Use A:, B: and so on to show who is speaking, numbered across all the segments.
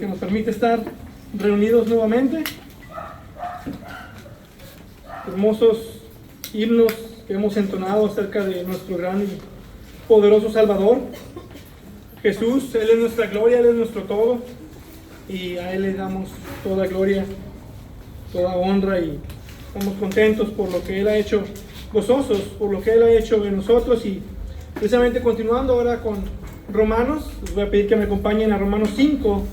A: que nos permite estar reunidos nuevamente. Hermosos himnos que hemos entonado acerca de nuestro gran y poderoso Salvador. Jesús, Él es nuestra gloria, Él es nuestro todo, y a Él le damos toda gloria, toda honra, y estamos contentos por lo que Él ha hecho, gozosos por lo que Él ha hecho en nosotros. Y precisamente continuando ahora con Romanos, les voy a pedir que me acompañen a Romanos 5,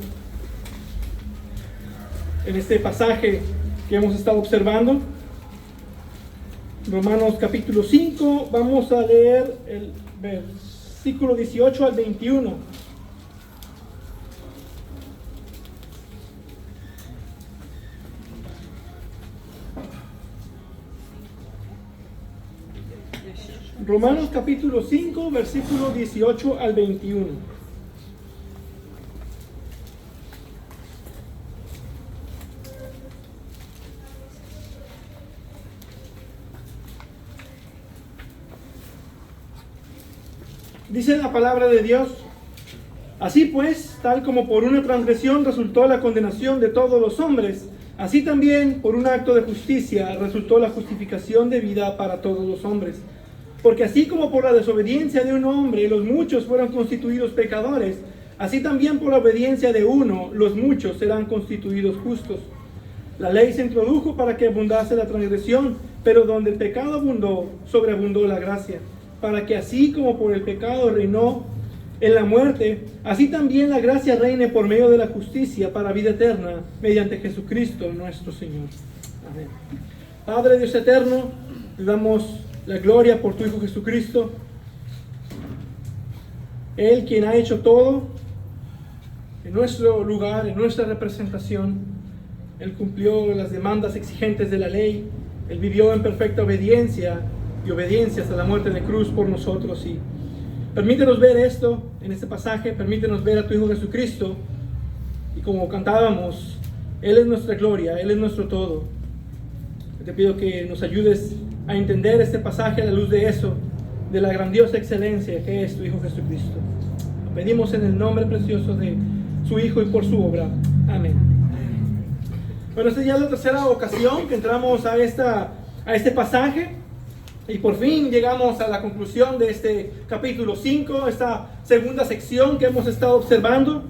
A: en este pasaje que hemos estado observando. Romanos capítulo 5, vamos a leer el versículo 18 al 21. Romanos capítulo 5, versículo 18 al 21. Dice la palabra de Dios: así pues, tal como por una transgresión resultó la condenación de todos los hombres, así también por un acto de justicia resultó la justificación de vida para todos los hombres. Porque así como por la desobediencia de un hombre los muchos fueron constituidos pecadores, así también por la obediencia de uno los muchos serán constituidos justos. La ley se introdujo para que abundase la transgresión, pero donde el pecado abundó, sobreabundó la gracia, para que así como por el pecado reinó en la muerte, así también la gracia reine por medio de la justicia para vida eterna, mediante Jesucristo nuestro Señor. Amén. Padre Dios eterno, te damos la gloria por tu Hijo Jesucristo, Él quien ha hecho todo en nuestro lugar, en nuestra representación. Él cumplió las demandas exigentes de la ley, Él vivió en perfecta obediencia y obediencia hasta la muerte de cruz por nosotros. Y permítenos ver esto en este pasaje, permítenos ver a tu Hijo Jesucristo, y como cantábamos, Él es nuestra gloria, Él es nuestro todo. Te pido que nos ayudes a entender este pasaje a la luz de eso, de la grandiosa excelencia que es tu Hijo Jesucristo. Lo pedimos en el nombre precioso de su Hijo y por su obra. Amén. Bueno, esta ya es la tercera ocasión que entramos a este pasaje, y por fin llegamos a la conclusión de este capítulo 5, esta segunda sección que hemos estado observando.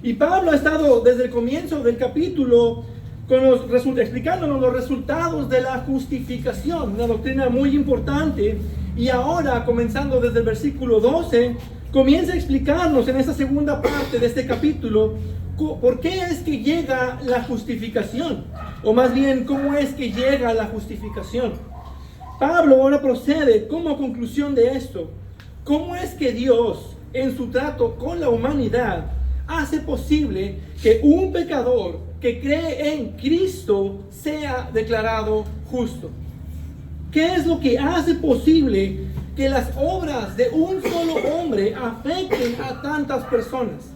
A: Y Pablo ha estado desde el comienzo del capítulo explicándonos los resultados de la justificación, una doctrina muy importante. Y ahora, comenzando desde el versículo 12, comienza a explicarnos en esta segunda parte de este capítulo por qué es que llega la justificación, o más bien cómo es que llega la justificación. Pablo ahora procede como conclusión de esto: cómo es que Dios, en su trato con la humanidad, hace posible que un pecador que cree en Cristo sea declarado justo. ¿Qué es lo que hace posible que las obras de un solo hombre afecten a tantas personas?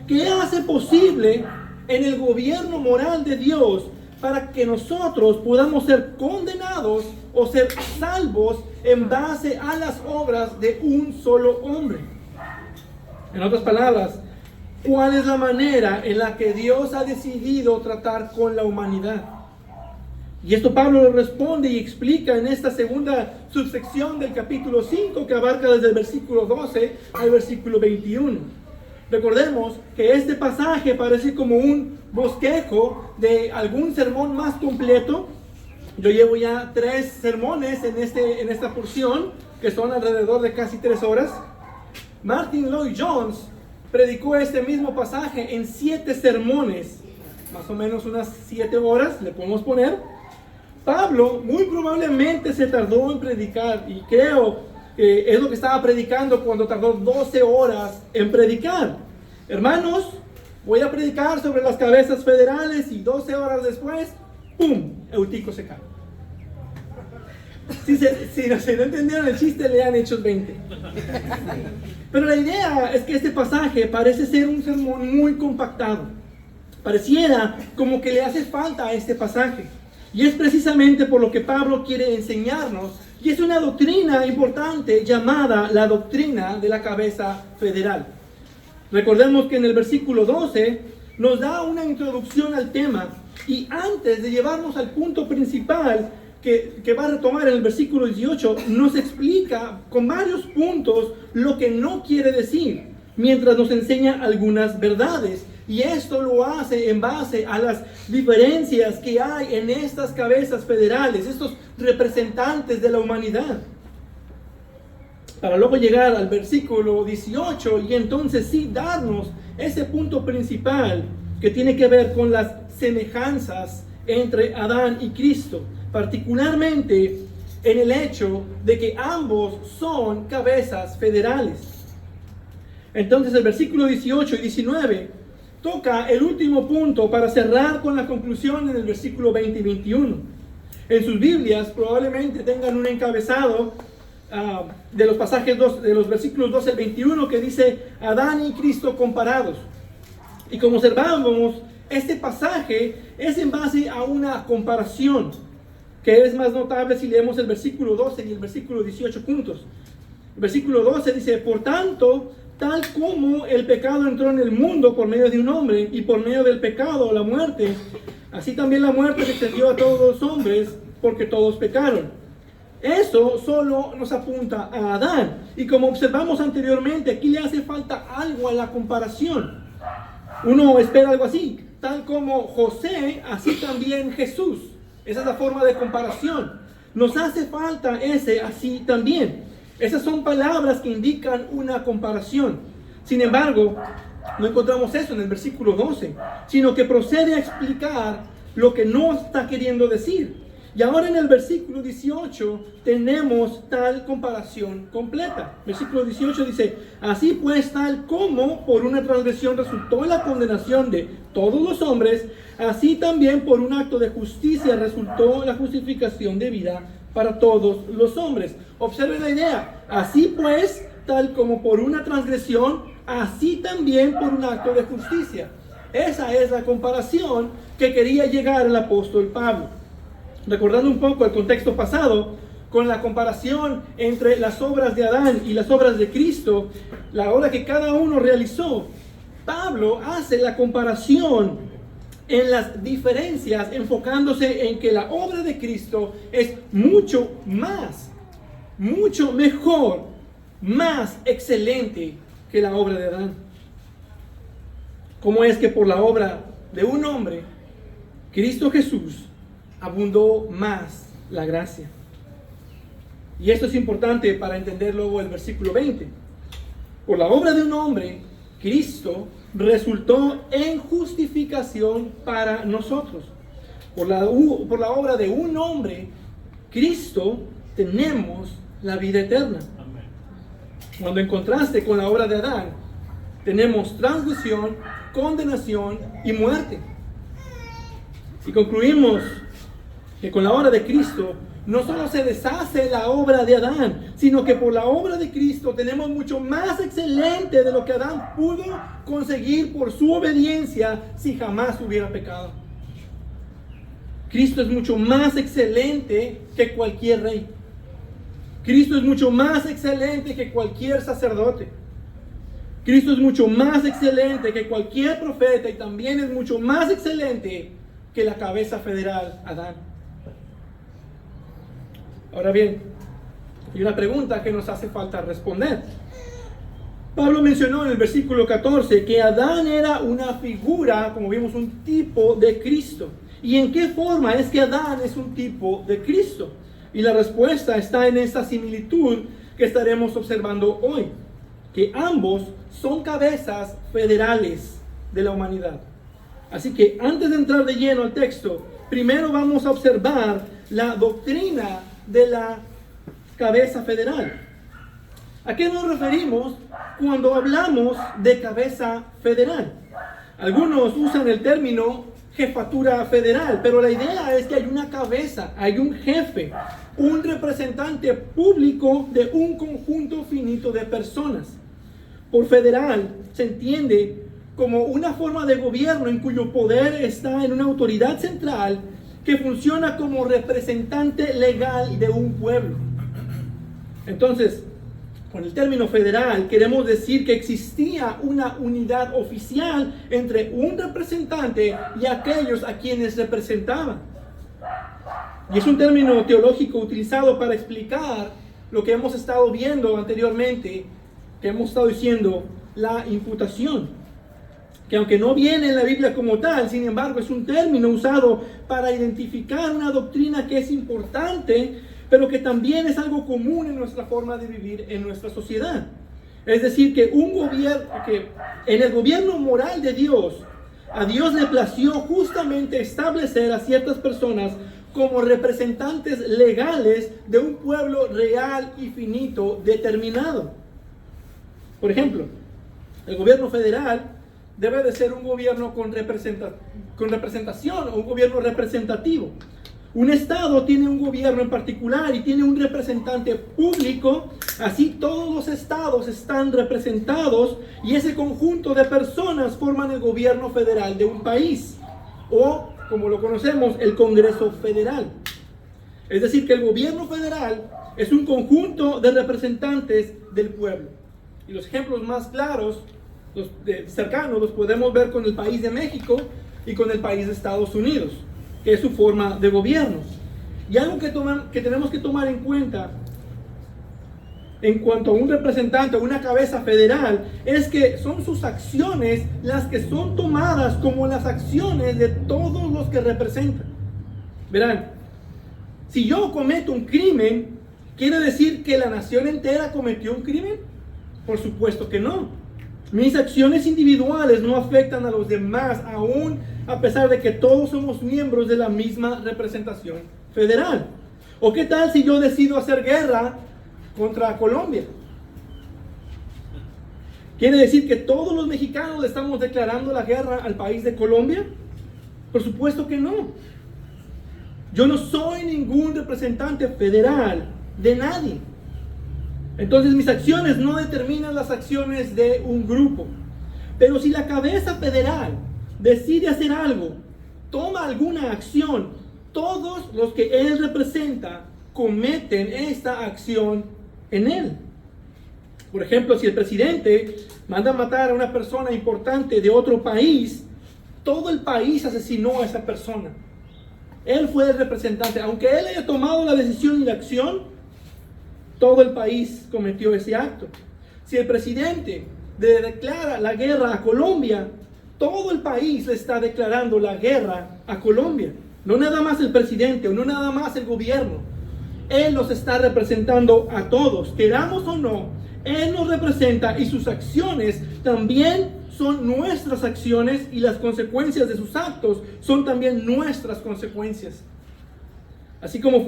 A: ¿Qué hace posible en el gobierno moral de Dios para que nosotros podamos ser condenados o ser salvos en base a las obras de un solo hombre? En otras palabras, ¿cuál es la manera en la que Dios ha decidido tratar con la humanidad? Y esto Pablo lo responde y explica en esta segunda subsección del capítulo 5, que abarca desde el versículo 12 al versículo 21. Recordemos que este pasaje parece como un bosquejo de algún sermón más completo. Yo llevo ya 3 sermones en esta porción, que son alrededor de casi 3 horas. Martin Lloyd-Jones predicó este mismo pasaje en 7 sermones, más o menos unas 7 horas le podemos poner. Pablo muy probablemente se tardó en predicar, y creo que es lo que estaba predicando cuando tardó 12 horas en predicar. Hermanos, voy a predicar sobre las cabezas federales, y 12 horas después, ¡pum!, Eutico se cae. Si no entendieron el chiste, lean Hechos 20. Pero la idea es que este pasaje parece ser un sermón muy compactado. Pareciera como que le hace falta a este pasaje. Y es precisamente por lo que Pablo quiere enseñarnos. Y es una doctrina importante llamada la doctrina de la cabeza federal. Recordemos que en el versículo 12 nos da una introducción al tema, y antes de llevarnos al punto principal que va a retomar en el versículo 18, nos explica con varios puntos lo que no quiere decir, mientras nos enseña algunas verdades. Y esto lo hace en base a las diferencias que hay en estas cabezas federales, estos representantes de la humanidad. Para luego llegar al versículo 18 y entonces sí darnos ese punto principal que tiene que ver con las semejanzas entre Adán y Cristo, particularmente en el hecho de que ambos son cabezas federales. Entonces el versículo 18 y 19 toca el último punto para cerrar con la conclusión en el versículo 20 y 21. En sus Biblias probablemente tengan un encabezado de los pasajes de los versículos 12 al 21 que dice Adán y Cristo comparados. Y como observamos, este pasaje es en base a una comparación que es más notable si leemos el versículo 12 y el versículo 18 juntos. El versículo 12 dice: por tanto, tal como el pecado entró en el mundo por medio de un hombre, y por medio del pecado la muerte, así también la muerte se extendió a todos los hombres, porque todos pecaron. Eso solo nos apunta a Adán. Y como observamos anteriormente, aquí le hace falta algo a la comparación. Uno espera algo así: tal como José, así también Jesús. Esa es la forma de comparación. Nos hace falta ese así también. Esas son palabras que indican una comparación. Sin embargo, no encontramos eso en el versículo 12, sino que procede a explicar lo que no está queriendo decir. Y ahora en el versículo 18 tenemos tal comparación completa. Versículo 18 dice: así pues, tal como por una transgresión resultó la condenación de todos los hombres, así también por un acto de justicia resultó la justificación de vida para todos los hombres. Observen la idea. Así pues, tal como por una transgresión, así también por un acto de justicia. Esa es la comparación que quería llegar el apóstol Pablo. Recordando un poco el contexto pasado, con la comparación entre las obras de Adán y las obras de Cristo, la obra que cada uno realizó, Pablo hace la comparación en las diferencias, enfocándose en que la obra de Cristo es mucho más, mucho mejor, más excelente que la obra de Adán. ¿Cómo es que por la obra de un hombre, Cristo Jesús, abundó más la gracia? Y esto es importante para entender luego el versículo 20. Por la obra de un hombre, Cristo resultó en justificación para nosotros. Por la obra de un hombre, Cristo, tenemos la vida eterna. Cuando en contraste con la obra de Adán, tenemos transgresión, condenación y muerte. Y concluimos que con la obra de Cristo no solo se deshace la obra de Adán, sino que por la obra de Cristo tenemos mucho más excelente de lo que Adán pudo conseguir por su obediencia si jamás hubiera pecado. Cristo es mucho más excelente que cualquier rey. Cristo es mucho más excelente que cualquier sacerdote. Cristo es mucho más excelente que cualquier profeta, y también es mucho más excelente que la cabeza federal, Adán. Ahora bien, hay una pregunta que nos hace falta responder. Pablo mencionó en el versículo 14 que Adán era una figura, como vimos, un tipo de Cristo. ¿Y en qué forma es que Adán es un tipo de Cristo? Y la respuesta está en esta similitud que estaremos observando hoy, que ambos son cabezas federales de la humanidad. Así que antes de entrar de lleno al texto, primero vamos a observar la doctrina de la cabeza federal. ¿A qué nos referimos cuando hablamos de cabeza federal? Algunos usan el término jefatura federal, pero la idea es que hay una cabeza, hay un jefe, un representante público de un conjunto finito de personas. Por federal se entiende como una forma de gobierno en cuyo poder está en una autoridad central que funciona como representante legal de un pueblo. Entonces, Con el término federal queremos decir que existía una unidad oficial entre un representante y aquellos a quienes representaba. Y es un término teológico utilizado para explicar lo que hemos estado viendo anteriormente, que hemos estado diciendo, la imputación. Que aunque no viene en la Biblia como tal, sin embargo es un término usado para identificar una doctrina que es importante, pero que también es algo común en nuestra forma de vivir en nuestra sociedad. Es decir, que en el gobierno moral de Dios, a Dios le plació justamente establecer a ciertas personas como representantes legales de un pueblo real y finito determinado. Por ejemplo, el gobierno federal debe de ser un gobierno con representación o un gobierno representativo. Un estado tiene un gobierno en particular y tiene un representante público, así todos los estados están representados y ese conjunto de personas forman el gobierno federal de un país, o como lo conocemos, el Congreso Federal. Es decir, que el gobierno federal es un conjunto de representantes del pueblo. Y los ejemplos más claros, cercanos, los podemos ver con el país de México y con el país de Estados Unidos, que es su forma de gobierno. Y algo que tenemos que tomar en cuenta en cuanto a un representante o una cabeza federal es que son sus acciones las que son tomadas como las acciones de todos los que representan. Verán, si yo cometo un crimen, ¿quiere decir que la nación entera cometió un crimen? Por supuesto que no. Mis acciones individuales no afectan a los demás, aún a pesar de que todos somos miembros de la misma representación federal. ¿O qué tal si yo decido hacer guerra contra Colombia? ¿Quiere decir que todos los mexicanos le estamos declarando la guerra al país de Colombia? Por supuesto que no. Yo no soy ningún representante federal de nadie. Entonces mis acciones no determinan las acciones de un grupo. Pero si la cabeza federal decide hacer algo, toma alguna acción, todos los que él representa cometen esta acción en él. Por ejemplo, si el presidente manda a matar a una persona importante de otro país, todo el país asesinó a esa persona. Él fue el representante. Aunque él haya tomado la decisión y la acción, todo el país cometió ese acto. Si el presidente le declara la guerra a Colombia, todo el país le está declarando la guerra a Colombia. No nada más el presidente o no nada más el gobierno. Él los está representando a todos, queramos o no. Él nos representa y sus acciones también son nuestras acciones y las consecuencias de sus actos son también nuestras consecuencias. Así es como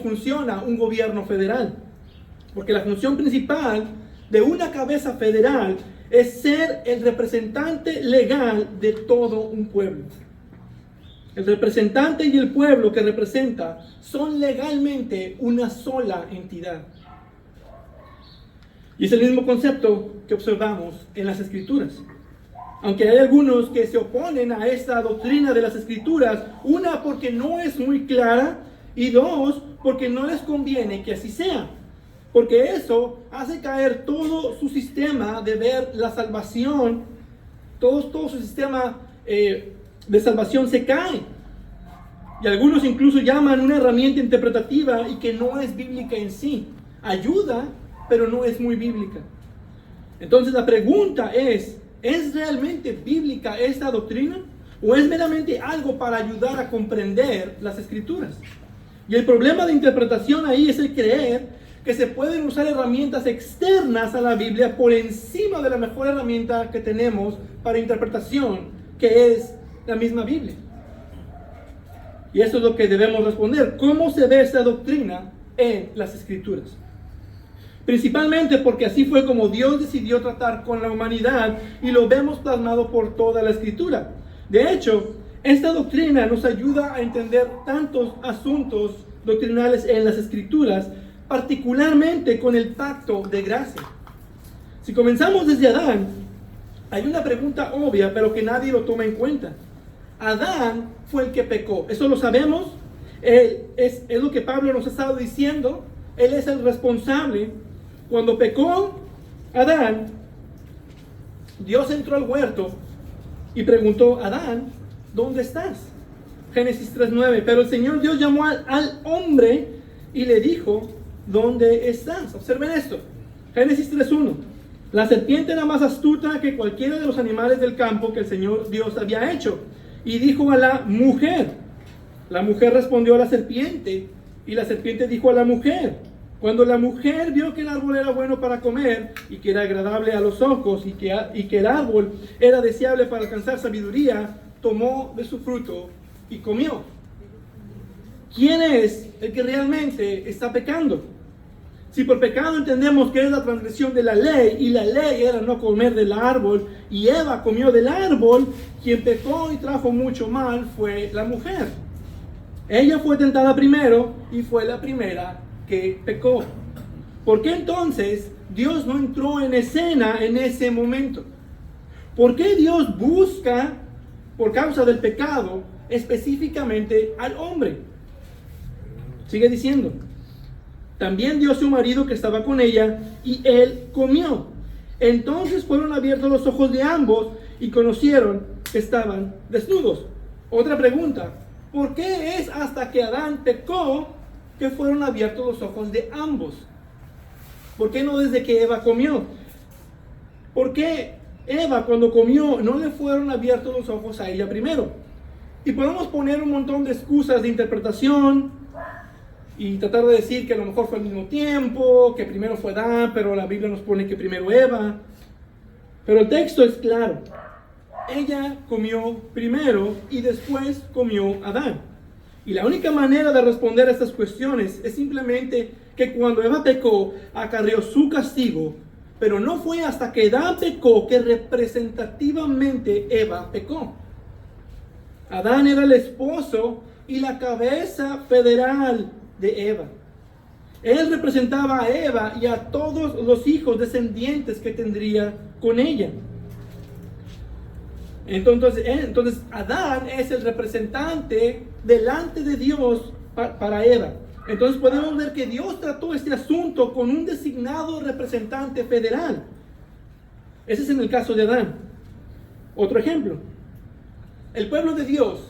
A: funciona un gobierno federal. Porque la función principal de una cabeza federal es ser el representante legal de todo un pueblo. El representante y el pueblo que representa son legalmente una sola entidad. Y es el mismo concepto que observamos en las Escrituras. Aunque hay algunos que se oponen a esta doctrina de las Escrituras, una porque no es muy clara y dos porque no les conviene que así sea. Porque eso hace caer todo su sistema de ver la salvación, todo su sistema de salvación se cae. Y algunos incluso llaman una herramienta interpretativa y que no es bíblica en sí. Ayuda, pero no es muy bíblica. Entonces la pregunta ¿es realmente bíblica esta doctrina? ¿O es meramente algo para ayudar a comprender las Escrituras? Y el problema de interpretación ahí es el creer que se pueden usar herramientas externas a la Biblia por encima de la mejor herramienta que tenemos para interpretación, que es la misma Biblia. Y eso es lo que debemos responder. ¿Cómo se ve esta doctrina en las Escrituras? Principalmente porque así fue como Dios decidió tratar con la humanidad y lo vemos plasmado por toda la Escritura. De hecho, esta doctrina nos ayuda a entender tantos asuntos doctrinales en las Escrituras, particularmente con el pacto de gracia. Si comenzamos desde Adán, hay una pregunta obvia, pero que nadie lo toma en cuenta. Adán fue el que pecó, eso lo sabemos, es lo que Pablo nos ha estado diciendo, él es el responsable, Cuando pecó Adán, Dios entró al huerto y preguntó: Adán, ¿dónde estás? Génesis 3:9. Pero el Señor Dios llamó al hombre y le dijo: ¿dónde estás? Observen esto. Génesis 3:1. La serpiente era más astuta que cualquiera de los animales del campo que el Señor Dios había hecho. Y dijo a la mujer. La mujer respondió a la serpiente. Y la serpiente dijo a la mujer. Cuando la mujer vio que el árbol era bueno para comer y que era agradable a los ojos y que el árbol era deseable para alcanzar sabiduría, tomó de su fruto y comió. ¿Quién es el que realmente está pecando? Si por pecado entendemos que es la transgresión de la ley, y la ley era no comer del árbol, y Eva comió del árbol, quien pecó y trajo mucho mal fue la mujer. Ella fue tentada primero y fue la primera que pecó. ¿Por qué entonces Dios no entró en escena en ese momento? ¿Por qué Dios busca, por causa del pecado, específicamente al hombre? Sigue diciendo: también dio su marido que estaba con ella, y él comió. Entonces fueron abiertos los ojos de ambos y conocieron que estaban desnudos. Otra pregunta: ¿por qué es hasta que Adán pecó que fueron abiertos los ojos de ambos? ¿Por qué no desde que Eva comió? ¿Por qué Eva, cuando comió, no le fueron abiertos los ojos a ella primero? Y podemos poner un montón de excusas de interpretación y tratar de decir que a lo mejor fue al mismo tiempo, que primero fue Adán, pero la Biblia nos pone que primero Eva. Pero el texto es claro. Ella comió primero y después comió Adán. Y la única manera de responder a estas cuestiones es simplemente que cuando Eva pecó, acarreó su castigo, pero no fue hasta que Adán pecó que representativamente Eva pecó. Adán era el esposo y la cabeza federal de Eva. Él representaba a Eva y a todos los hijos descendientes que tendría con ella. Entonces Adán es el representante delante de Dios para Eva. Entonces podemos ver que Dios trató este asunto con un designado representante federal. Ese es en el caso de Adán. Otro ejemplo: el pueblo de Dios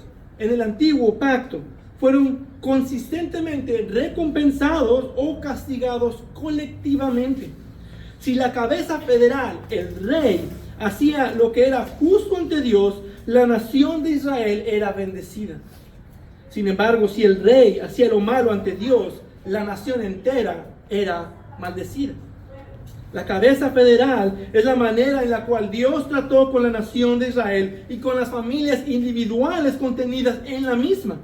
A: en el antiguo pacto fueron consistentemente recompensados o castigados colectivamente. Si la cabeza federal, el rey, hacía lo que era justo ante Dios, la nación de Israel era bendecida. Sin embargo, si el rey hacía lo malo ante Dios, la nación entera era maldecida. La cabeza federal es la manera en la cual Dios trató con la nación de Israel y con las familias individuales contenidas en la misma.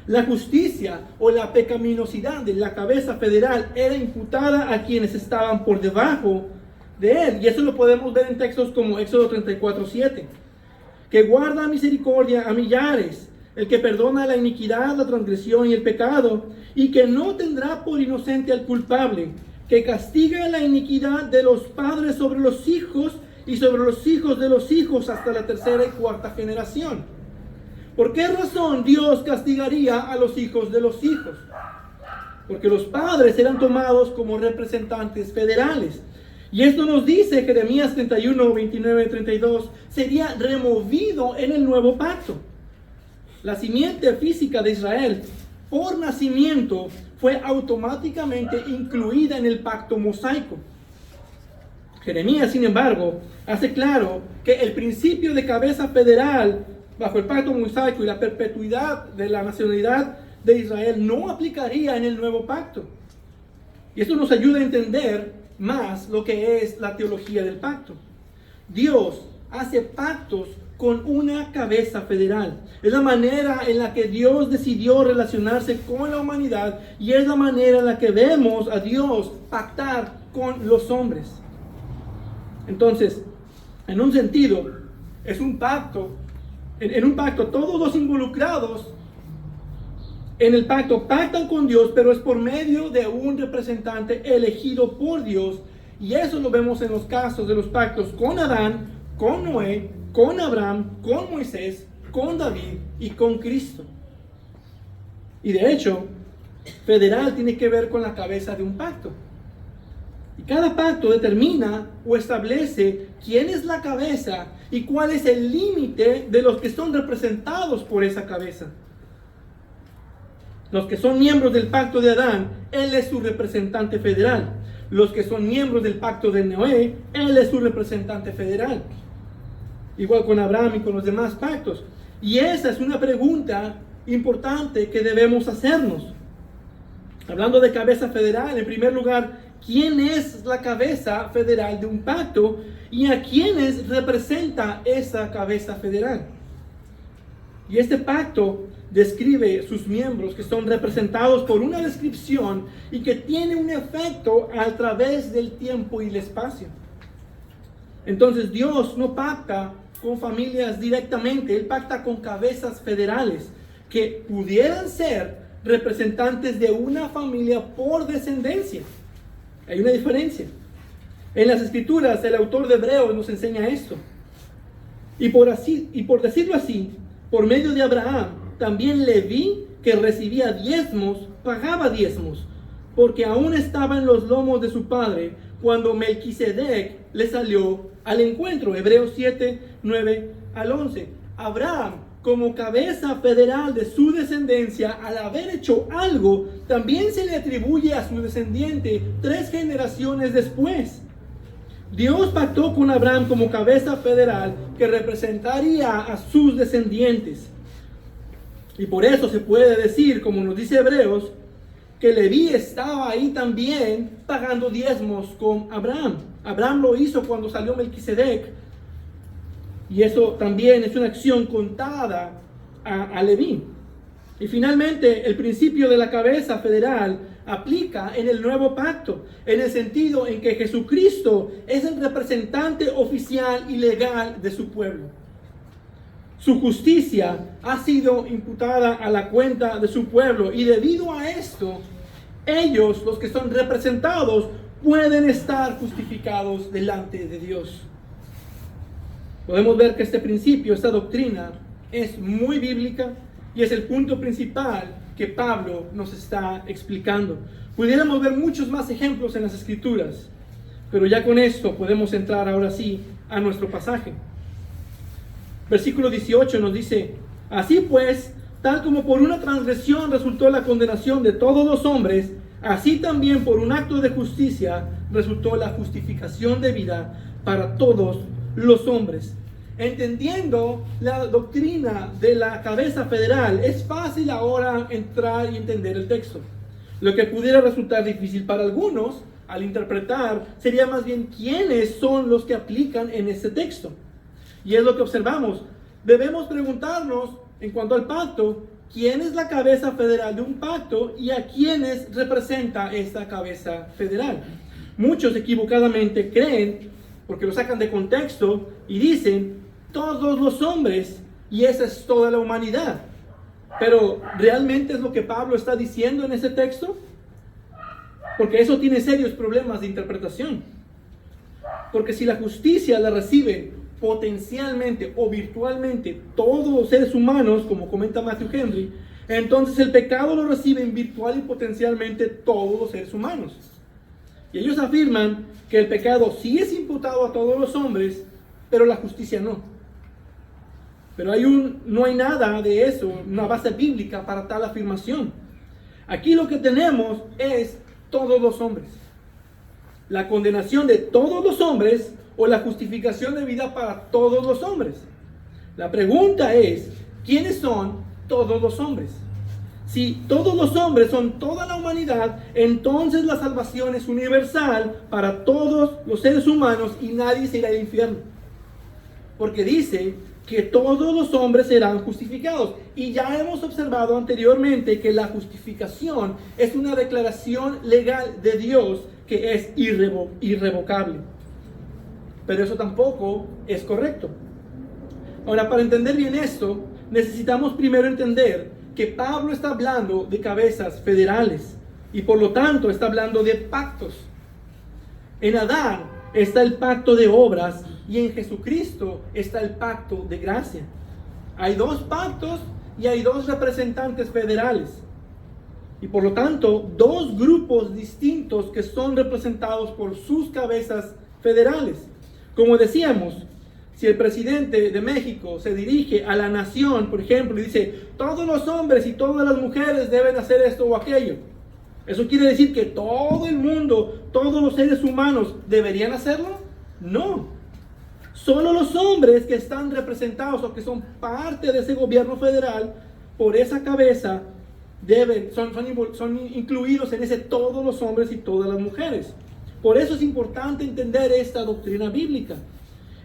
A: La justicia o la pecaminosidad de la cabeza federal era imputada a quienes estaban por debajo de él. Y eso lo podemos ver en textos como Éxodo 34:7. Que guarda misericordia a millares, el que perdona la iniquidad, la transgresión y el pecado, y que no tendrá por inocente al culpable, que castiga la iniquidad de los padres sobre los hijos y sobre los hijos de los hijos hasta la tercera y cuarta generación. ¿Por qué razón Dios castigaría a los hijos de los hijos? Porque los padres eran tomados como representantes federales. Y esto nos dice Jeremías 31, 29 y 32, sería removido en el nuevo pacto. La simiente física de Israel, por nacimiento, fue automáticamente incluida en el pacto mosaico. Jeremías, sin embargo, hace claro que el principio de cabeza federal bajo el pacto mosaico y la perpetuidad de la nacionalidad de Israel no aplicaría en el nuevo pacto. Y esto nos ayuda a entender más lo que es la teología del pacto. Dios hace pactos con una cabeza federal. Es la manera en la que Dios decidió relacionarse con la humanidad y es la manera en la que vemos a Dios pactar con los hombres. Entonces, en un sentido, es un pacto. En un pacto, todos los involucrados en el pacto pactan con Dios, pero es por medio de un representante elegido por Dios. Y eso lo vemos en los casos de los pactos con Adán, con Noé, con Abraham, con Moisés, con David y con Cristo. Y de hecho, federal tiene que ver con la cabeza de un pacto. Y cada pacto determina o establece quién es la cabeza y cuál es el límite de los que son representados por esa cabeza. Los que son miembros del pacto de Adán, él es su representante federal. Los que son miembros del pacto de Noé, él es su representante federal. Igual con Abraham y con los demás pactos. Y esa es una pregunta importante que debemos hacernos. Hablando de cabeza federal, en primer lugar, ¿quién es la cabeza federal de un pacto? ¿Y a quiénes representa esa cabeza federal? Y este pacto describe sus miembros que son representados por una descripción y que tiene un efecto a través del tiempo y el espacio. Entonces Dios no pacta con familias directamente, Él pacta con cabezas federales que pudieran ser representantes de una familia por descendencia. Hay una diferencia. En las Escrituras el autor de Hebreos nos enseña esto. Y por decirlo así, por medio de Abraham, también Leví, que recibía diezmos, pagaba diezmos, porque aún estaba en los lomos de su padre cuando Melquisedec le salió al encuentro. Hebreos 7, 9 al 11. Abraham, como cabeza federal de su descendencia, al haber hecho algo, también se le atribuye a su descendiente 3 generaciones después. Dios pactó con Abraham como cabeza federal que representaría a sus descendientes. Y por eso se puede decir, como nos dice Hebreos, que Leví estaba ahí también pagando diezmos con Abraham. Abraham lo hizo cuando salió Melquisedec. Y eso también es una acción contada a Leví. Y finalmente, el principio de la cabeza federal aplica en el nuevo pacto, en el sentido en que Jesucristo es el representante oficial y legal de su pueblo. Su justicia ha sido imputada a la cuenta de su pueblo, y debido a esto, ellos, los que son representados, pueden estar justificados delante de Dios. Podemos ver que este principio, esta doctrina, es muy bíblica y es el punto principal que Pablo nos está explicando. Pudiéramos ver muchos más ejemplos en las Escrituras, pero ya con esto podemos entrar ahora sí a nuestro pasaje. Versículo 18 nos dice: así pues, tal como por una transgresión resultó la condenación de todos los hombres, así también por un acto de justicia resultó la justificación de vida para todos los hombres. Entendiendo la doctrina de la cabeza federal, es fácil ahora entrar y entender el texto. Lo que pudiera resultar difícil para algunos al interpretar sería más bien quiénes son los que aplican en este texto. Y es lo que observamos. Debemos preguntarnos en cuanto al pacto, ¿quién es la cabeza federal de un pacto y a quiénes representa esta cabeza federal? Muchos equivocadamente creen, porque lo sacan de contexto y dicen todos los hombres, y esa es toda la humanidad. Pero ¿realmente es lo que Pablo está diciendo en ese texto? Porque eso tiene serios problemas de interpretación. Porque si la justicia la reciben potencialmente o virtualmente todos los seres humanos, como comenta Matthew Henry, entonces el pecado lo reciben virtual y potencialmente todos los seres humanos. Y ellos afirman que el pecado sí es imputado a todos los hombres, pero la justicia no. Pero no hay nada de eso, una base bíblica para tal afirmación. Aquí lo que tenemos es todos los hombres. La condenación de todos los hombres o la justificación de vida para todos los hombres. La pregunta es, ¿quiénes son todos los hombres? Si todos los hombres son toda la humanidad, entonces la salvación es universal para todos los seres humanos y nadie se irá al infierno. Porque dice que todos los hombres serán justificados. Y ya hemos observado anteriormente que la justificación es una declaración legal de Dios que es irrevocable. Pero eso tampoco es correcto. Ahora, para entender bien esto, necesitamos primero entender que Pablo está hablando de cabezas federales y por lo tanto está hablando de pactos. En Adán está el pacto de obras y en Jesucristo está el pacto de gracia. Hay 2 pactos y hay 2 representantes federales. Y por lo tanto, dos grupos distintos que son representados por sus cabezas federales. Como decíamos, si el presidente de México se dirige a la nación, por ejemplo, y dice, todos los hombres y todas las mujeres deben hacer esto o aquello, ¿eso quiere decir que todo el mundo, todos los seres humanos deberían hacerlo? No. Solo los hombres que están representados o que son parte de ese gobierno federal, por esa cabeza, son incluidos en ese todos los hombres y todas las mujeres. Por eso es importante entender esta doctrina bíblica.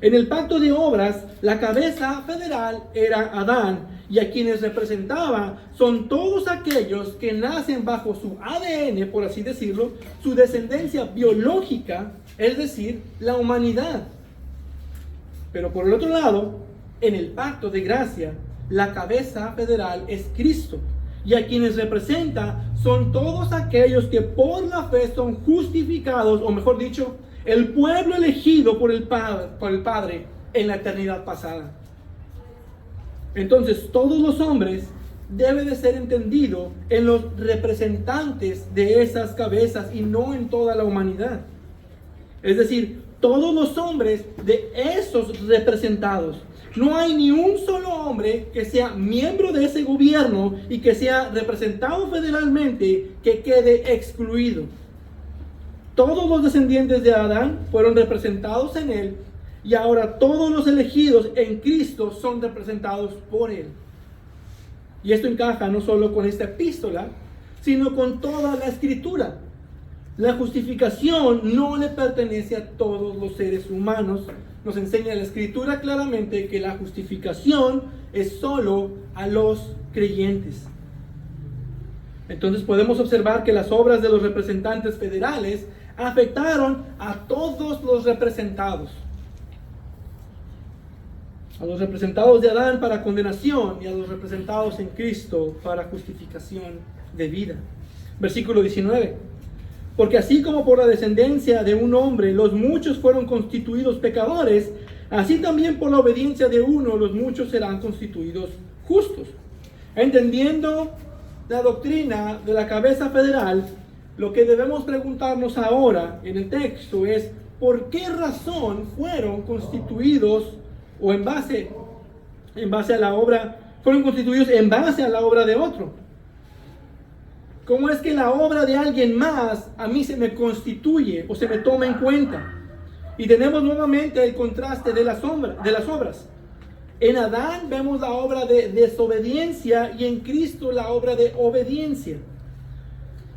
A: En el pacto de obras, la cabeza federal era Adán, y a quienes representaba son todos aquellos que nacen bajo su ADN, por así decirlo, su descendencia biológica, es decir, la humanidad. Pero por el otro lado, en el pacto de gracia, la cabeza federal es Cristo, y a quienes representa son todos aquellos que por la fe son justificados, o mejor dicho, el pueblo elegido por el Padre en la eternidad pasada. Entonces, todos los hombres deben de ser entendido en los representantes de esas cabezas y no en toda la humanidad. Es decir, todos los hombres de esos representados. No hay ni un solo hombre que sea miembro de ese gobierno y que sea representado federalmente que quede excluido. Todos los descendientes de Adán fueron representados en él, y ahora todos los elegidos en Cristo son representados por él. Y esto encaja no solo con esta epístola, sino con toda la Escritura. La justificación no le pertenece a todos los seres humanos. Nos enseña la Escritura claramente que la justificación es solo a los creyentes. Entonces podemos observar que las obras de los representantes federales afectaron a todos los representados. A los representados de Adán para condenación y a los representados en Cristo para justificación de vida. Versículo 19. Porque así como por la descendencia de un hombre los muchos fueron constituidos pecadores, así también por la obediencia de uno los muchos serán constituidos justos. Entendiendo la doctrina de la cabeza federal, lo que debemos preguntarnos ahora en el texto es ¿por qué razón fueron constituidos o en base a la obra, fueron constituidos en base a la obra de otro? ¿Cómo es que la obra de alguien más a mí se me constituye o se me toma en cuenta? Y tenemos nuevamente el contraste de las obras. En Adán vemos la obra de desobediencia y en Cristo la obra de obediencia.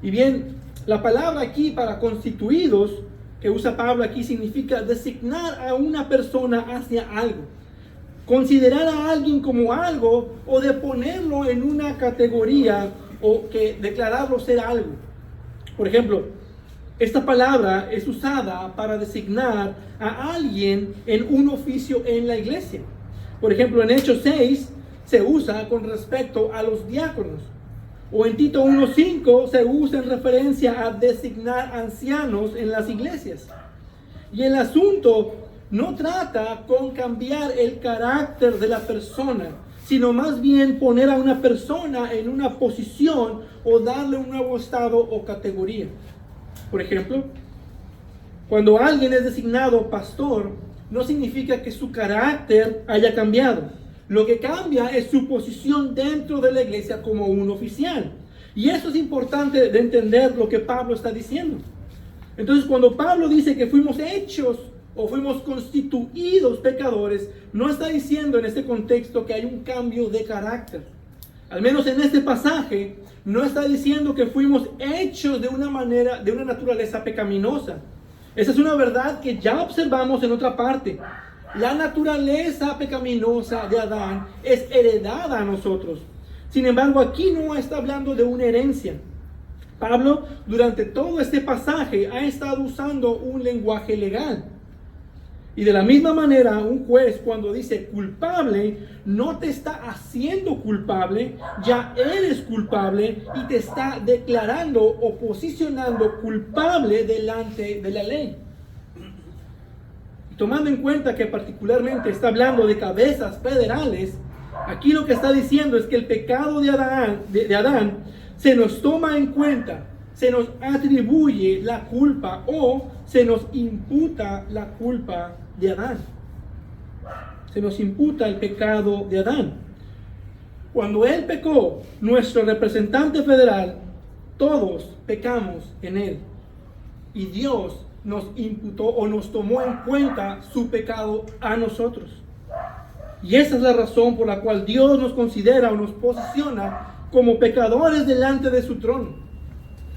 A: Y bien, la palabra aquí para constituidos que usa Pablo aquí significa designar a una persona hacia algo, considerar a alguien como algo o de ponerlo en una categoría o que declararlo ser algo. Por ejemplo, esta palabra es usada para designar a alguien en un oficio en la iglesia. Por ejemplo, en Hechos 6 se usa con respecto a los diáconos. O en Tito 1:5 se usa en referencia a designar ancianos en las iglesias. Y el asunto no trata con cambiar el carácter de la persona, sino más bien poner a una persona en una posición o darle un nuevo estado o categoría. Por ejemplo, cuando alguien es designado pastor, no significa que su carácter haya cambiado. Lo que cambia es su posición dentro de la iglesia como un oficial. Y eso es importante de entender lo que Pablo está diciendo. Entonces, cuando Pablo dice que fuimos hechos o fuimos constituidos pecadores, no está diciendo en este contexto que hay un cambio de carácter. Al menos en este pasaje, no está diciendo que fuimos hechos de una naturaleza pecaminosa. Esa es una verdad que ya observamos en otra parte. La naturaleza pecaminosa de Adán es heredada a nosotros. Sin embargo, aquí no está hablando de una herencia. Pablo, durante todo este pasaje, ha estado usando un lenguaje legal. Y de la misma manera, un juez cuando dice culpable, no te está haciendo culpable, ya eres culpable y te está declarando o posicionando culpable delante de la ley. Tomando en cuenta que particularmente está hablando de cabezas federales, aquí lo que está diciendo es que el pecado de Adán se nos toma en cuenta, se nos atribuye la culpa o se nos imputa la culpa de Adán. Se nos imputa el pecado de Adán. Cuando él pecó, nuestro representante federal, todos pecamos en él. Y Dios nos imputó o nos tomó en cuenta su pecado a nosotros. Y esa es la razón por la cual Dios nos considera o nos posiciona como pecadores delante de su trono.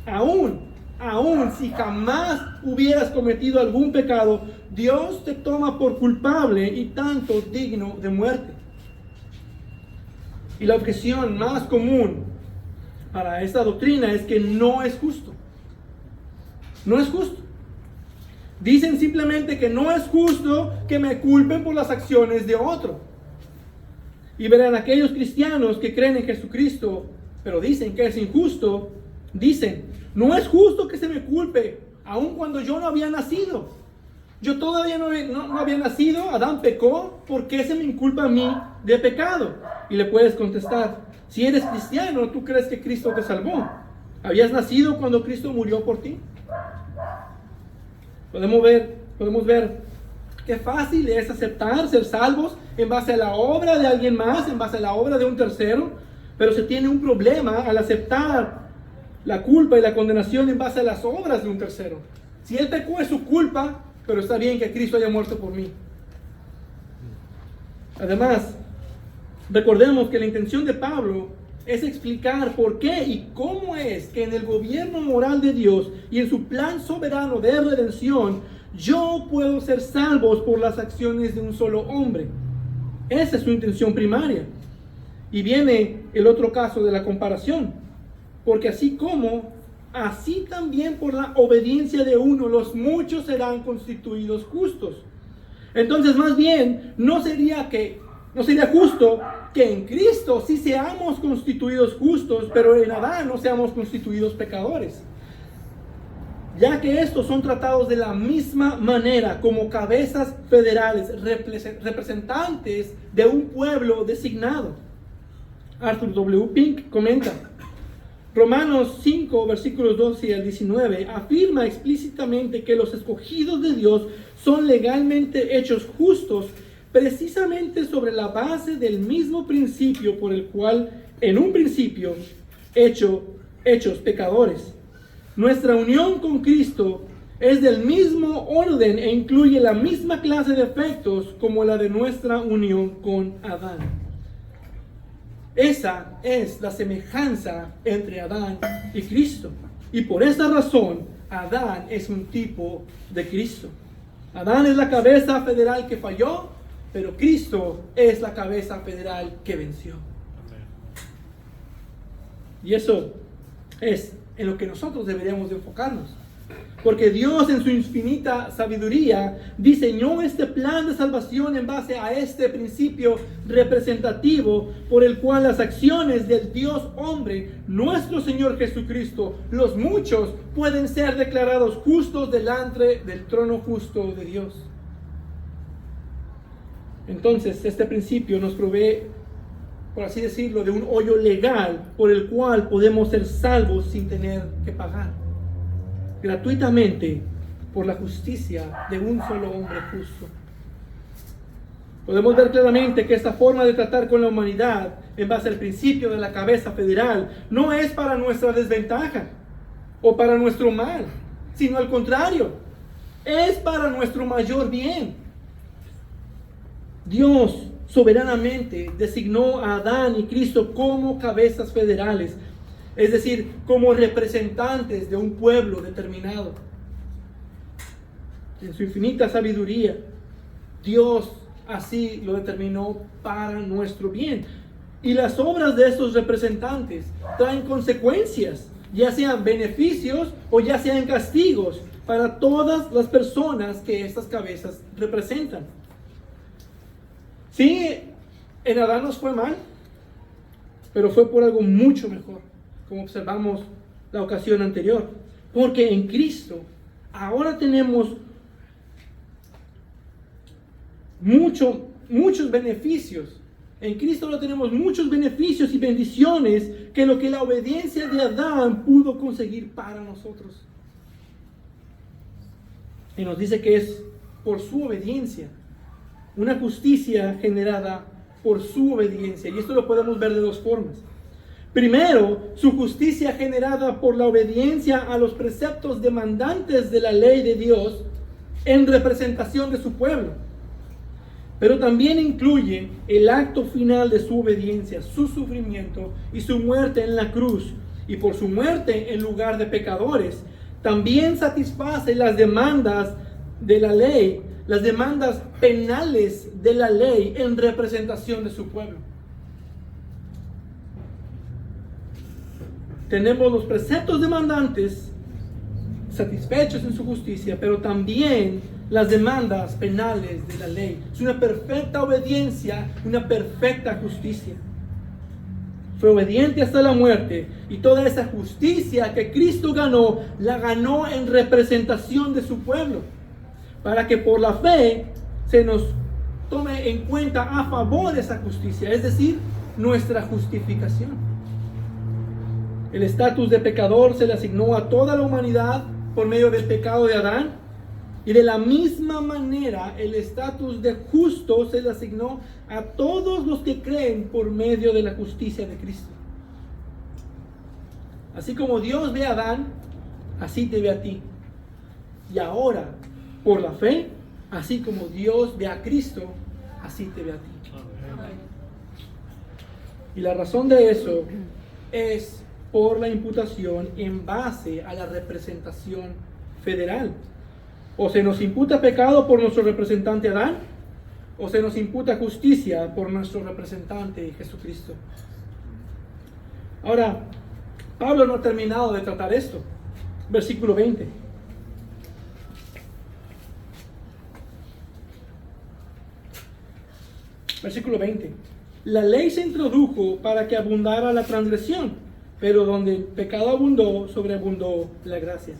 A: Aún si jamás hubieras cometido algún pecado, Dios te toma por culpable y tanto digno de muerte. Y la objeción más común para esta doctrina es que no es justo. No es justo. Dicen simplemente que no es justo que me culpen por las acciones de otro. Y verán, aquellos cristianos que creen en Jesucristo, pero dicen que es injusto, dicen, no es justo que se me culpe, aun cuando yo no había nacido. Yo todavía no había nacido, Adán pecó, ¿por qué se me inculpa a mí de pecado? Y le puedes contestar, si eres cristiano, ¿tú crees que Cristo te salvó? ¿Habías nacido cuando Cristo murió por ti? Podemos ver qué fácil es aceptar ser salvos en base a la obra de alguien más, en base a la obra de un tercero, pero se tiene un problema al aceptar la culpa y la condenación en base a las obras de un tercero. Si él pecó es su culpa, pero está bien que Cristo haya muerto por mí. Además, recordemos que la intención de Pablo es explicar por qué y cómo es que en el gobierno moral de Dios y en su plan soberano de redención, yo puedo ser salvos por las acciones de un solo hombre. Esa es su intención primaria. Y viene el otro caso de la comparación. Porque así también por la obediencia de uno, los muchos serán constituidos justos. Entonces, más bien, no sería justo que en Cristo sí seamos constituidos justos, pero en Adán no seamos constituidos pecadores. Ya que estos son tratados de la misma manera como cabezas federales, representantes de un pueblo designado. Arthur W. Pink comenta, Romanos 5, versículos 12 al 19, afirma explícitamente que los escogidos de Dios son legalmente hechos justos precisamente sobre la base del mismo principio por el cual en un principio hechos pecadores. Nuestra unión con Cristo es del mismo orden e incluye la misma clase de efectos como la de nuestra unión con Adán. Esa es la semejanza entre Adán y Cristo. Y por esa razón, Adán es un tipo de Cristo. Adán es la cabeza federal que falló, pero Cristo es la cabeza federal que venció. Y eso es en lo que nosotros deberíamos de enfocarnos. Porque Dios en su infinita sabiduría diseñó este plan de salvación en base a este principio representativo por el cual las acciones del Dios hombre, nuestro Señor Jesucristo, los muchos pueden ser declarados justos delante del trono justo de Dios. Entonces, este principio nos provee, por así decirlo, de un hoyo legal por el cual podemos ser salvos sin tener que pagar gratuitamente por la justicia de un solo hombre justo. Podemos ver claramente que esta forma de tratar con la humanidad en base al principio de la cabeza federal no es para nuestra desventaja o para nuestro mal, sino al contrario, es para nuestro mayor bien. Dios soberanamente designó a Adán y Cristo como cabezas federales, es decir, como representantes de un pueblo determinado. En su infinita sabiduría, Dios así lo determinó para nuestro bien. Y las obras de estos representantes traen consecuencias, ya sean beneficios o ya sean castigos, para todas las personas que estas cabezas representan. Sí, en Adán nos fue mal, pero fue por algo mucho mejor, como observamos la ocasión anterior. Porque en Cristo ahora tenemos muchos beneficios En Cristo ahora tenemos muchos beneficios y bendiciones que lo que la obediencia de Adán pudo conseguir para nosotros. Y nos dice que es por su obediencia, una justicia generada por su obediencia. Y esto lo podemos ver de dos formas. Primero, su justicia generada por la obediencia a los preceptos demandantes de la ley de Dios en representación de su pueblo. Pero también incluye el acto final de su obediencia, su sufrimiento y su muerte en la cruz. Y por su muerte en lugar de pecadores, también satisface las demandas de la ley, las demandas penales de la ley en representación de su pueblo. Tenemos los preceptos demandantes satisfechos en su justicia, pero también las demandas penales de la ley. Es una perfecta obediencia, una perfecta justicia. Fue obediente hasta la muerte, y toda esa justicia que Cristo ganó, la ganó en representación de su pueblo, para que por la fe se nos tome en cuenta a favor de esa justicia, es decir, nuestra justificación. El estatus de pecador se le asignó a toda la humanidad por medio del pecado de Adán, y de la misma manera el estatus de justo se le asignó a todos los que creen por medio de la justicia de Cristo. Así como Dios ve a Adán, así te ve a ti. Y ahora, por la fe, así como Dios ve a Cristo, así te ve a ti. Y la razón de eso es por la imputación en base a la representación federal. O se nos imputa pecado por nuestro representante Adán, o se nos imputa justicia por nuestro representante Jesucristo. Ahora, Pablo no ha terminado de tratar esto. Versículo 20. Versículo 20. La ley se introdujo para que abundara la transgresión, pero donde el pecado abundó, sobreabundó la gracia.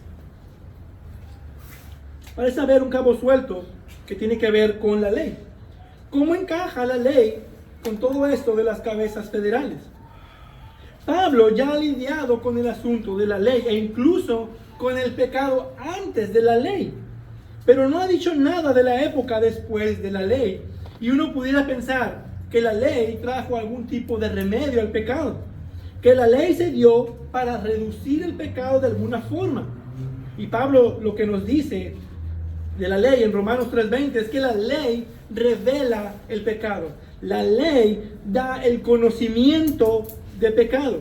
A: Parece haber un cabo suelto que tiene que ver con la ley. ¿Cómo encaja la ley con todo esto de las cabezas federales? Pablo ya ha lidiado con el asunto de la ley e incluso con el pecado antes de la ley, pero no ha dicho nada de la época después de la ley. Y uno pudiera pensar que la ley trajo algún tipo de remedio al pecado, que la ley se dio para reducir el pecado de alguna forma. Y Pablo lo que nos dice de la ley en Romanos 3:20 es que la ley revela el pecado. La ley da el conocimiento de pecado.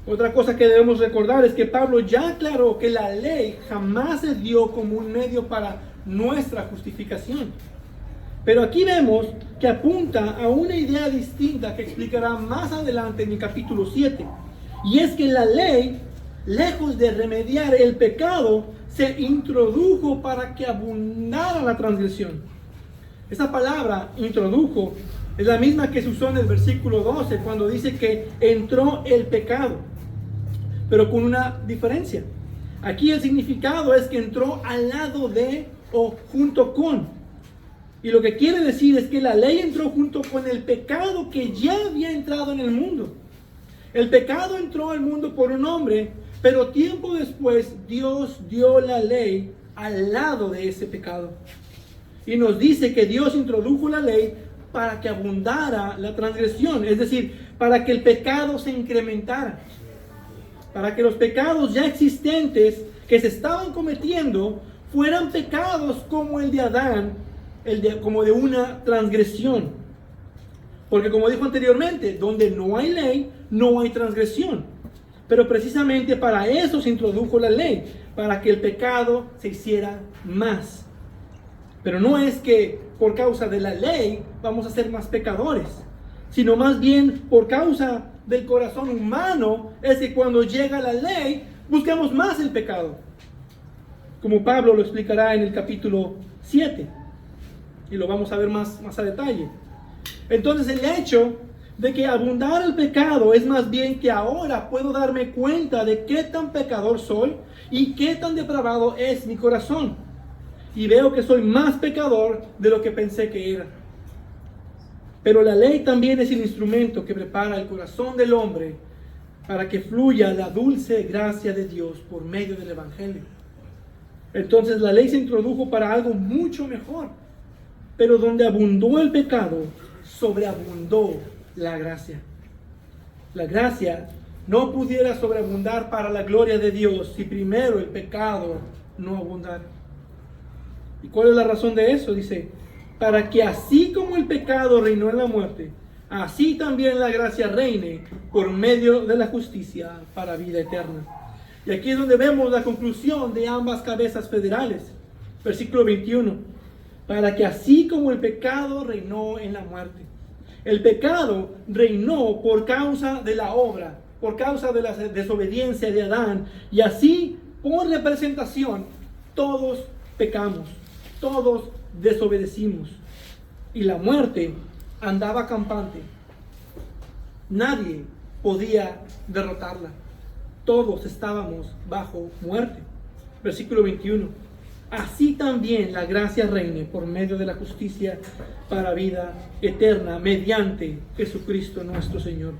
A: Otra cosa que debemos recordar es que Pablo ya aclaró que la ley jamás se dio como un medio para nuestra justificación. Pero aquí vemos que apunta a una idea distinta que explicará más adelante en el capítulo 7. Y es que la ley, lejos de remediar el pecado, se introdujo para que abundara la transgresión. Esa palabra, introdujo, es la misma que se usó en el versículo 12, cuando dice que entró el pecado, pero con una diferencia. Aquí el significado es que entró al lado de o junto con. Y lo que quiere decir es que la ley entró junto con el pecado que ya había entrado en el mundo. El pecado entró al mundo por un hombre, pero tiempo después Dios dio la ley al lado de ese pecado. Y nos dice que Dios introdujo la ley para que abundara la transgresión, es decir, para que el pecado se incrementara, para que los pecados ya existentes que se estaban cometiendo fueran pecados como el de Adán, como de una transgresión. Porque como dijo anteriormente, donde no hay ley, no hay transgresión. Pero precisamente para eso se introdujo la ley, para que el pecado se hiciera más. Pero no es que por causa de la ley vamos a ser más pecadores, sino más bien por causa del corazón humano es que cuando llega la ley buscamos más el pecado. Como Pablo lo explicará en el capítulo 7. Y lo vamos a ver más a detalle. Entonces el hecho de que abundara el pecado es más bien que ahora puedo darme cuenta de qué tan pecador soy y qué tan depravado es mi corazón. Y veo que soy más pecador de lo que pensé que era. Pero la ley también es el instrumento que prepara el corazón del hombre para que fluya la dulce gracia de Dios por medio del Evangelio. Entonces la ley se introdujo para algo mucho mejor, pero donde abundó el pecado, sobreabundó la gracia. La gracia no pudiera sobreabundar para la gloria de Dios si primero el pecado no abundara. ¿Y cuál es la razón de eso? Dice, para que así como el pecado reinó en la muerte, así también la gracia reine por medio de la justicia para vida eterna. Y aquí es donde vemos la conclusión de ambas cabezas federales. Versículo 21. Para que así como el pecado reinó en la muerte. El pecado reinó por causa de la obra, por causa de la desobediencia de Adán. Y así, por representación, todos pecamos, todos desobedecimos. Y la muerte andaba campante. Nadie podía derrotarla. Todos estábamos bajo muerte. Versículo 21. Así también la gracia reine por medio de la justicia para vida eterna mediante Jesucristo nuestro Señor.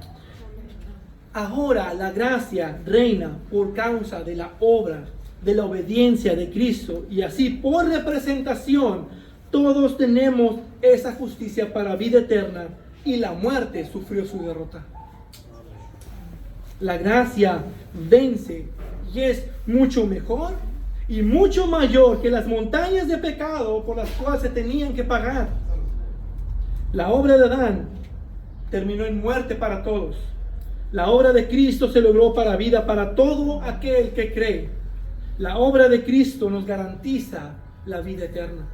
A: Ahora la gracia reina por causa de la obra, de la obediencia de Cristo, y así por representación todos tenemos esa justicia para vida eterna, y la muerte sufrió su derrota. La gracia vence y es mucho mejor y mucho mayor que las montañas de pecado por las cuales se tenían que pagar. La obra de Adán terminó en muerte para todos. La obra de Cristo se logró para vida para todo aquel que cree. La obra de Cristo nos garantiza la vida eterna.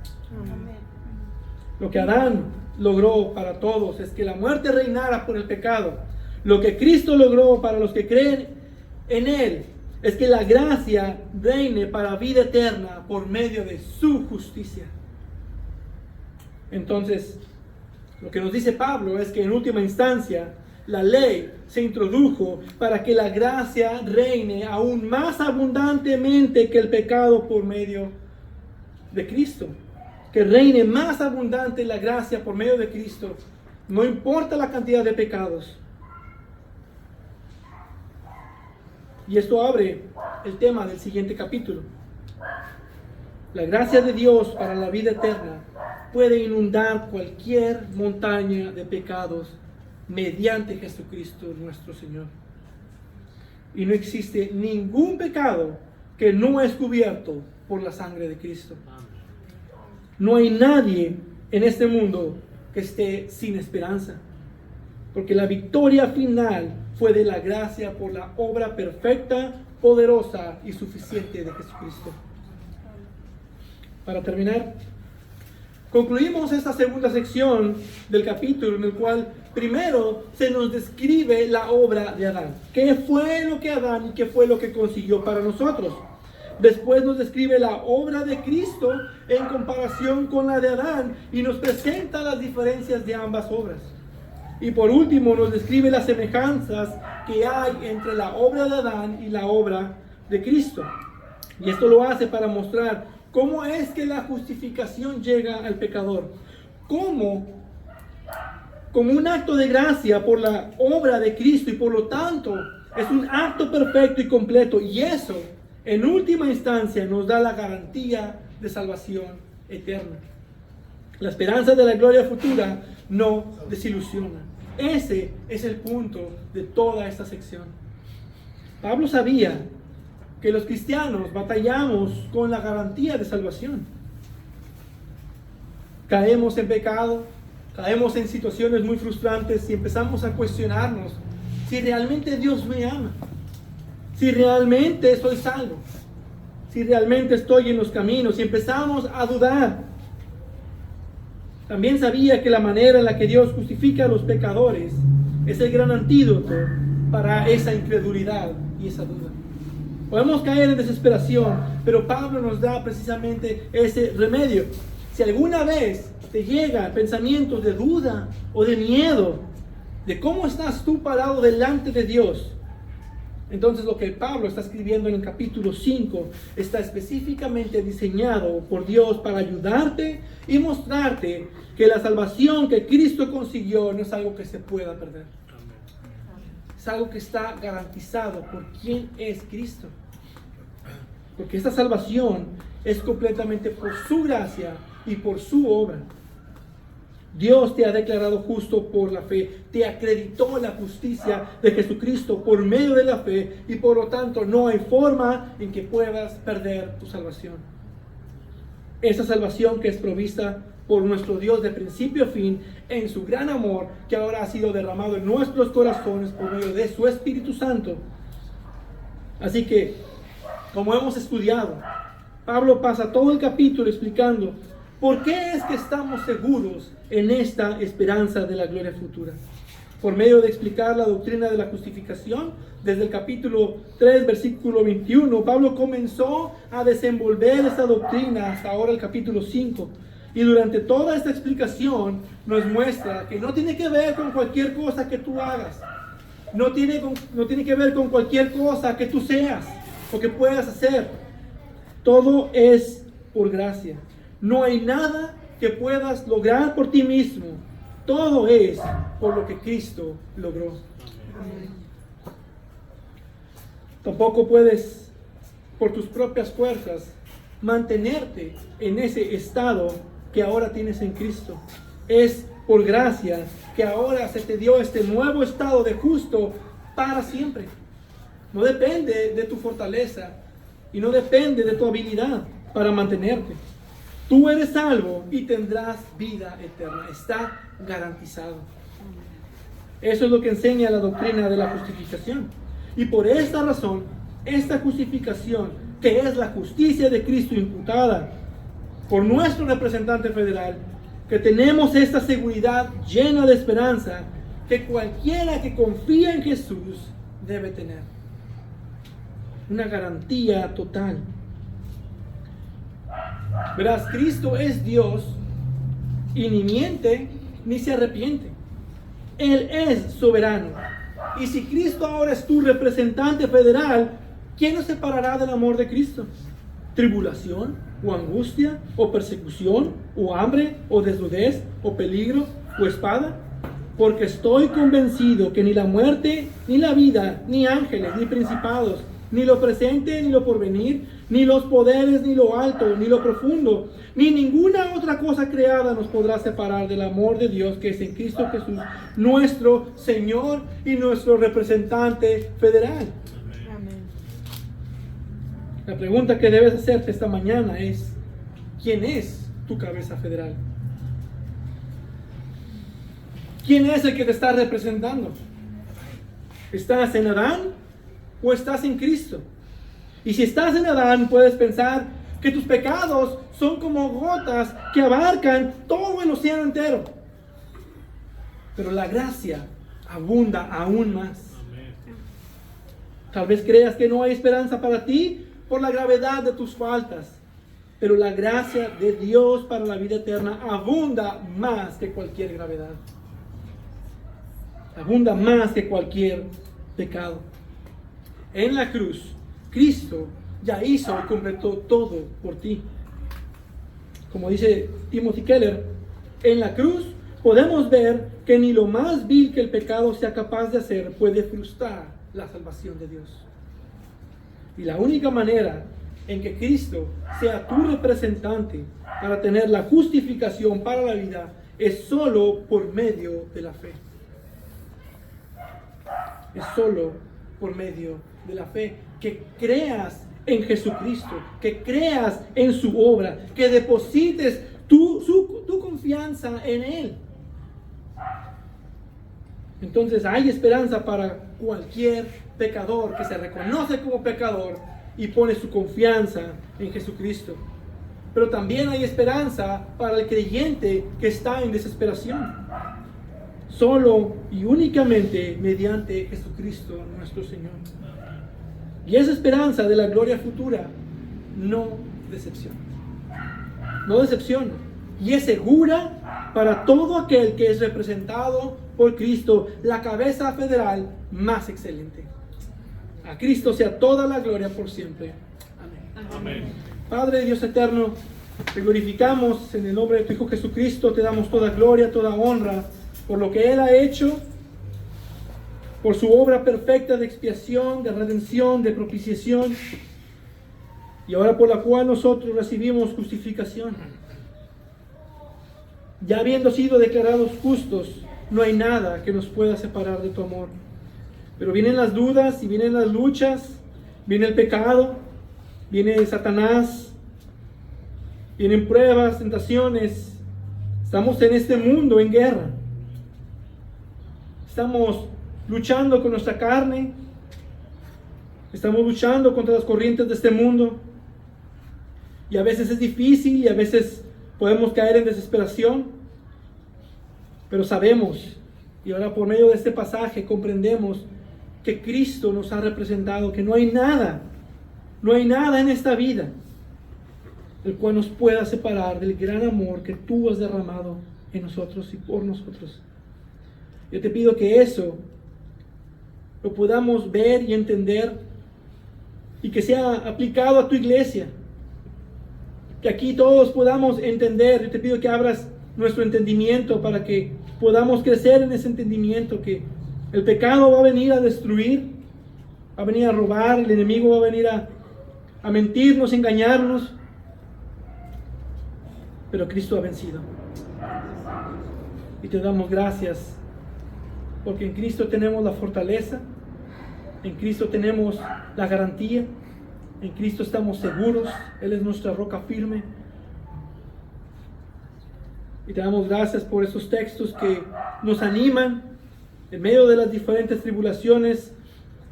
A: Lo que Adán logró para todos es que la muerte reinara por el pecado. Lo que Cristo logró para los que creen en Él es que la gracia reine para vida eterna por medio de su justicia. Entonces, lo que nos dice Pablo es que en última instancia la ley se introdujo para que la gracia reine aún más abundantemente que el pecado por medio de Cristo. Que reine más abundante la gracia por medio de Cristo, no importa la cantidad de pecados. Y esto abre el tema del siguiente capítulo. La gracia de Dios para la vida eterna puede inundar cualquier montaña de pecados mediante Jesucristo nuestro Señor. Y no existe ningún pecado que no es cubierto por la sangre de Cristo. No hay nadie en este mundo que esté sin esperanza, porque la victoria final fue de la gracia por la obra perfecta, poderosa y suficiente de Jesucristo. Para terminar, concluimos esta segunda sección del capítulo en el cual primero se nos describe la obra de Adán. ¿Qué fue lo que Adán y qué fue lo que consiguió para nosotros? Después nos describe la obra de Cristo en comparación con la de Adán y nos presenta las diferencias de ambas obras. Y por último nos describe las semejanzas que hay entre la obra de Adán y la obra de Cristo. Y esto lo hace para mostrar cómo es que la justificación llega al pecador. Como un acto de gracia por la obra de Cristo, y por lo tanto es un acto perfecto y completo. Y eso, en última instancia, nos da la garantía de salvación eterna. La esperanza de la gloria futura no desilusiona. Ese es el punto de toda esta sección. Pablo sabía que los cristianos batallamos con la garantía de salvación. Caemos en pecado, caemos en situaciones muy frustrantes y empezamos a cuestionarnos si realmente Dios me ama, si realmente soy salvo, si realmente estoy en los caminos, y empezamos a dudar. También sabía que la manera en la que Dios justifica a los pecadores es el gran antídoto para esa incredulidad y esa duda. Podemos caer en desesperación, pero Pablo nos da precisamente ese remedio. Si alguna vez te llegan pensamientos de duda o de miedo de cómo estás tú parado delante de Dios, Entonces lo que Pablo está escribiendo en el capítulo 5 está específicamente diseñado por Dios para ayudarte y mostrarte que la salvación que Cristo consiguió no es algo que se pueda perder. Es algo que está garantizado por quién es Cristo. Porque esta salvación es completamente por su gracia y por su obra. Dios te ha declarado justo por la fe, te acreditó la justicia de Jesucristo por medio de la fe, y por lo tanto no hay forma en que puedas perder tu salvación. Esa salvación que es provista por nuestro Dios de principio a fin en su gran amor, que ahora ha sido derramado en nuestros corazones por medio de su Espíritu Santo. Así que, como hemos estudiado, Pablo pasa todo el capítulo explicando ¿por qué es que estamos seguros en esta esperanza de la gloria futura? Por medio de explicar la doctrina de la justificación, desde el capítulo 3, versículo 21, Pablo comenzó a desenvolver esta doctrina hasta ahora el capítulo 5. Y durante toda esta explicación nos muestra que no tiene que ver con cualquier cosa que tú hagas. No tiene que ver con cualquier cosa que tú seas o que puedas hacer. Todo es por gracia. No hay nada que puedas lograr por ti mismo. Todo es por lo que Cristo logró. Tampoco puedes, por tus propias fuerzas, mantenerte en ese estado que ahora tienes en Cristo. Es por gracia que ahora se te dio este nuevo estado de justo para siempre. No depende de tu fortaleza y no depende de tu habilidad para mantenerte. Tú eres salvo y tendrás vida eterna. Está garantizado. Eso es lo que enseña la doctrina de la justificación. Y por esta razón, esta justificación, que es la justicia de Cristo imputada por nuestro representante federal, que tenemos esta seguridad llena de esperanza que cualquiera que confía en Jesús debe tener. Una garantía total. Verás, Cristo es Dios y ni miente ni se arrepiente. Él es soberano. Y si Cristo ahora es tu representante federal, ¿quién nos separará del amor de Cristo? ¿Tribulación? ¿O angustia? ¿O persecución? ¿O hambre? ¿O desnudez? ¿O peligro? ¿O espada? Porque estoy convencido que ni la muerte, ni la vida, ni ángeles, ni principados, ni lo presente, ni lo porvenir, ni los poderes, ni lo alto, ni lo profundo, ni ninguna otra cosa creada nos podrá separar del amor de Dios que es en Cristo Jesús, nuestro Señor y nuestro representante federal. Amén. La pregunta que debes hacerte esta mañana es: ¿quién es tu cabeza federal? ¿Quién es el que te está representando? ¿Estás en Adán o estás en Cristo? Y si estás en Adán, puedes pensar que tus pecados son como gotas que abarcan todo el océano entero. Pero la gracia abunda aún más. Tal vez creas que no hay esperanza para ti por la gravedad de tus faltas, pero la gracia de Dios para la vida eterna abunda más que cualquier gravedad. Abunda más que cualquier pecado. En la cruz, Cristo ya hizo y completó todo por ti. Como dice Timothy Keller, en la cruz podemos ver que ni lo más vil que el pecado sea capaz de hacer puede frustrar la salvación de Dios. Y la única manera en que Cristo sea tu representante para tener la justificación para la vida es solo por medio de la fe. Es solo por medio de la fe, que creas en Jesucristo, que creas en su obra, que deposites tu confianza en Él. Entonces hay esperanza para cualquier pecador que se reconoce como pecador y pone su confianza en Jesucristo. Pero también hay esperanza para el creyente que está en desesperación. Solo y únicamente mediante Jesucristo nuestro Señor. Y esa esperanza de la gloria futura no decepciona. No decepciona. Y es segura para todo aquel que es representado por Cristo, la cabeza federal más excelente. A Cristo sea toda la gloria por siempre. Amén.
B: Amén.
A: Padre Dios eterno, te glorificamos en el nombre de tu Hijo Jesucristo, te damos toda gloria, toda honra por lo que Él ha hecho, por su obra perfecta de expiación, de redención, de propiciación, y ahora por la cual nosotros recibimos justificación. Ya habiendo sido declarados justos, no hay nada que nos pueda separar de tu amor. Pero vienen las dudas y vienen las luchas, viene el pecado, viene Satanás, vienen pruebas, tentaciones. Estamos en este mundo en guerra. Estamos luchando con nuestra carne. Estamos luchando contra las corrientes de este mundo. Y a veces es difícil y a veces podemos caer en desesperación. Pero sabemos, y ahora por medio de este pasaje comprendemos que Cristo nos ha representado, que no hay nada en esta vida el cual nos pueda separar del gran amor que tú has derramado en nosotros y por nosotros. Yo te pido que eso lo podamos ver y entender y que sea aplicado a tu iglesia, que aquí todos podamos entender. Yo te pido que abras nuestro entendimiento para que podamos crecer en ese entendimiento, que el pecado va a venir a destruir, va a venir a robar, el enemigo va a venir a mentirnos, engañarnos, pero Cristo ha vencido. Y te damos gracias, porque en Cristo tenemos la fortaleza, en Cristo tenemos la garantía, en Cristo estamos seguros, Él es nuestra roca firme. Y te damos gracias por esos textos que nos animan en medio de las diferentes tribulaciones,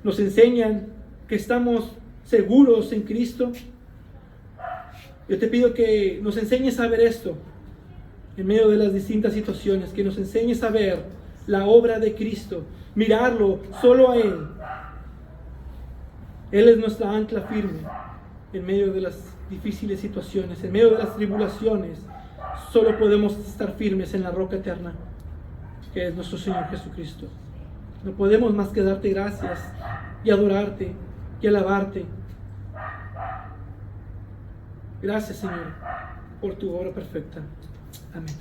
A: nos enseñan que estamos seguros en Cristo. Yo te pido que nos enseñes a ver esto en medio de las distintas situaciones, que nos enseñes a ver la obra de Cristo, mirarlo solo a Él. Él es nuestra ancla firme en medio de las difíciles situaciones, en medio de las tribulaciones. Solo podemos estar firmes en la roca eterna, que es nuestro Señor Jesucristo. No podemos más que darte gracias y adorarte y alabarte. Gracias, Señor, por tu obra perfecta. Amén.